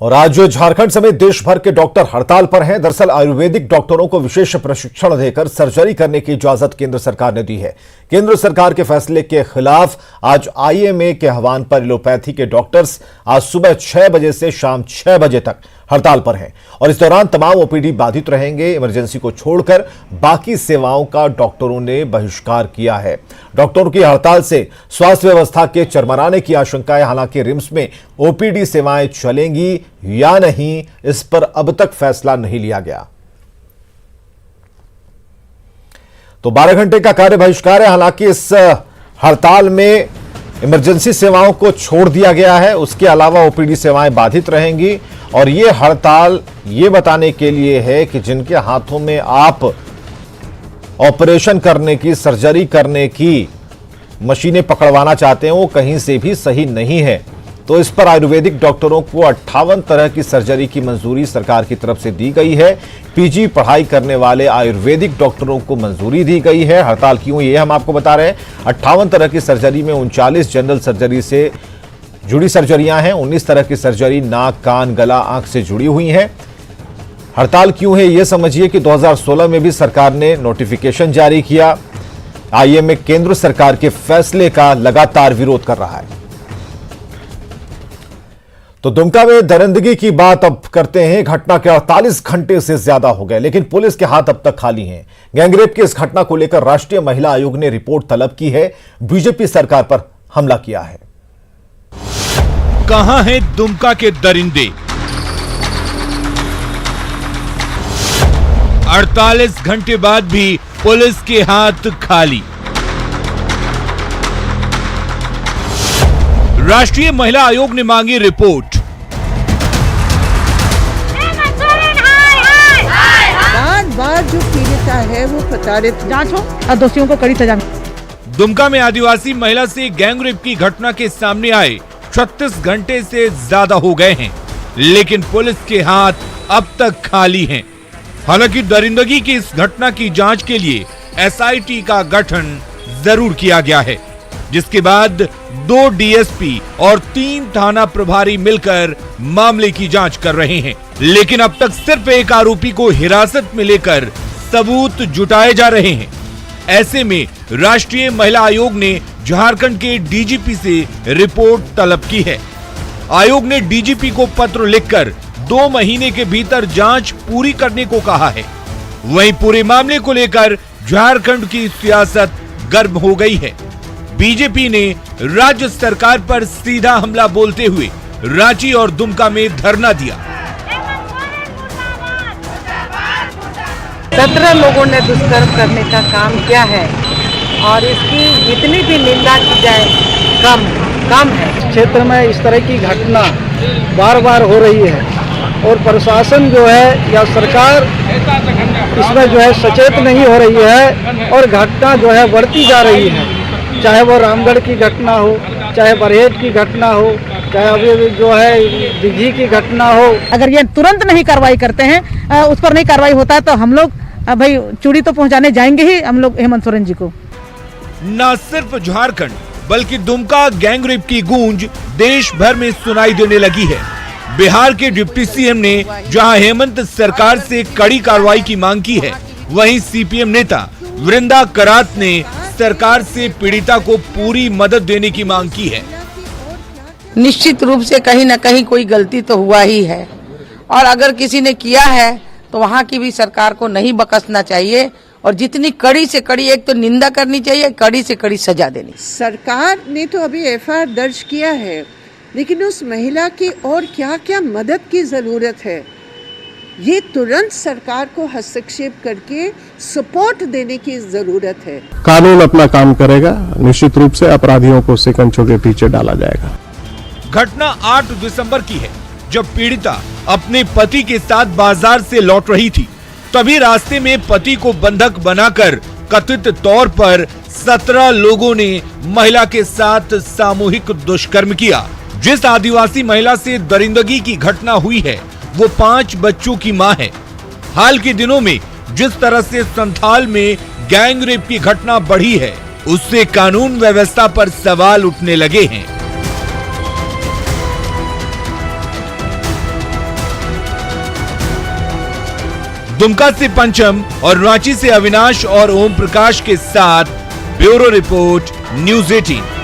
और आज झारखंड समेत देश भर के डॉक्टर हड़ताल पर हैं। दरअसल आयुर्वेदिक डॉक्टरों को विशेष प्रशिक्षण देकर सर्जरी करने की इजाजत केंद्र सरकार ने दी है। केंद्र सरकार के फैसले के खिलाफ आज आईएमए के आह्वान पर एलोपैथी के डॉक्टर्स आज सुबह 6 बजे से शाम 6 बजे तक हड़ताल पर हैं और इस दौरान तमाम ओपीडी बाधित रहेंगे। इमरजेंसी को छोड़कर बाकी सेवाओं का डॉक्टरों ने बहिष्कार किया है। डॉक्टरों की हड़ताल से स्वास्थ्य व्यवस्था के चरमराने की आशंका है। हालांकि रिम्स में ओपीडी सेवाएं चलेंगी या नहीं, इस पर अब तक फैसला नहीं लिया गया। तो 12 घंटे का कार्य बहिष्कार है। हालांकि इस हड़ताल में इमरजेंसी सेवाओं को छोड़ दिया गया है, उसके अलावा ओपीडी सेवाएं बाधित रहेंगी। और ये हड़ताल ये बताने के लिए है कि जिनके हाथों में आप ऑपरेशन करने की, सर्जरी करने की मशीनें पकड़वाना चाहते हैं वो कहीं से भी सही नहीं है। तो इस पर आयुर्वेदिक डॉक्टरों को 58 तरह की सर्जरी की मंजूरी सरकार की तरफ से दी गई है। पीजी पढ़ाई करने वाले आयुर्वेदिक डॉक्टरों को मंजूरी दी गई है। हड़ताल क्यों, ये हम आपको बता रहे हैं। 58 तरह की सर्जरी में 39 जनरल सर्जरी से जुड़ी सर्जरियां हैं, 19 तरह की सर्जरी नाक, कान, गला, आंख से जुड़ी हुई हैं। हड़ताल क्यों है, यह समझिए कि 2016 में भी सरकार ने नोटिफिकेशन जारी किया। आईएमए केंद्र सरकार के फैसले का लगातार विरोध कर रहा है। तो दुमका में दरिंदगी की बात अब करते हैं। घटना के 48 घंटे से ज्यादा हो गए, लेकिन पुलिस के हाथ अब तक खाली हैं। गैंगरेप की इस घटना को लेकर राष्ट्रीय महिला आयोग ने रिपोर्ट तलब की है। बीजेपी सरकार पर हमला किया है। कहां हैं दुमका के दरिंदे? 48 घंटे बाद भी पुलिस के हाथ खाली। राष्ट्रीय महिला आयोग ने मांगी रिपोर्ट। बार जो पीड़िता है वो प्रताड़ित, जांच हो और दोषियों को कड़ी सजा। दुमका में आदिवासी महिला से गैंगरेप की घटना के सामने आए 36 घंटे से ज्यादा हो गए हैं, लेकिन पुलिस के हाथ अब तक खाली हैं। हालांकि दरिंदगी की इस घटना की जांच के लिए एसआईटी का गठन जरूर किया गया है, जिसके बाद 2 डीएसपी और 3 थाना प्रभारी मिलकर मामले की जांच कर रहे हैं। लेकिन अब तक सिर्फ एक आरोपी को हिरासत में लेकर सबूत जुटाए जा रहे हैं। ऐसे में राष्ट्रीय महिला आयोग ने झारखंड के डीजीपी से रिपोर्ट तलब की है। आयोग ने डीजीपी को पत्र लिखकर 2 महीने के भीतर जांच पूरी करने को कहा है। वहीं पूरे मामले को लेकर झारखंड की सियासत गर्म हो गई है। बीजेपी ने राज्य सरकार पर सीधा हमला बोलते हुए रांची और दुमका में धरना दिया। 17 लोगों ने दुष्कर्म करने का काम किया है और इसकी जितनी भी निंदा की जाए कम है। क्षेत्र में इस तरह की घटना बार बार हो रही है और प्रशासन जो है या सरकार इसमें जो है सचेत नहीं हो रही है और घटना जो है बढ़ती जा रही है। चाहे वो रामगढ़ की घटना हो, चाहे बरहेट की घटना हो, चाहे अभी जो है दिघी की घटना हो। अगर ये तुरंत नहीं कार्रवाई करते हैं, उस पर नहीं कार्रवाई होता है, तो हम लोग भाई चूड़ी तो पहुंचाने जाएंगे ही हम लोग हेमंत सोरेन जी को। न सिर्फ झारखंड बल्कि दुमका गैंगरेप की गूंज देश भर में सुनाई देने लगी है। बिहार के डिप्टी सीएम ने जहां हेमंत सरकार से कड़ी कार्रवाई की मांग की है, वहीं सीपीएम नेता वृंदा करात ने सरकार से पीड़िता को पूरी मदद देने की मांग की है। निश्चित रूप से कहीं न कहीं कोई गलती तो हुआ ही है और अगर किसी ने किया है तो वहाँ की भी सरकार को नहीं बख्शना चाहिए और जितनी कड़ी से कड़ी एक तो निंदा करनी चाहिए, कड़ी से कड़ी सजा देनी। सरकार ने तो अभी एफआईआर दर्ज किया है, लेकिन उस महिला की और क्या क्या मदद की जरूरत है, ये तुरंत सरकार को हस्तक्षेप करके सपोर्ट देने की जरूरत है। कानून अपना काम करेगा, निश्चित रूप से अपराधियों को सिकंजों के पीछे डाला जाएगा। घटना 8 दिसंबर की है, जब पीड़िता अपने पति के साथ बाजार से लौट रही थी। तभी रास्ते में पति को बंधक बनाकर कथित तौर पर 17 लोगों ने महिला के साथ सामूहिक दुष्कर्म किया। जिस आदिवासी महिला से दरिंदगी की घटना हुई है वो 5 बच्चों की मां है। हाल के दिनों में जिस तरह से संथाल में गैंगरेप की घटना बढ़ी है, उससे कानून व्यवस्था पर सवाल उठने लगे हैं। दुमका से पंचम और रांची से अविनाश और ओम प्रकाश के साथ ब्यूरो रिपोर्ट, न्यूज़ 18।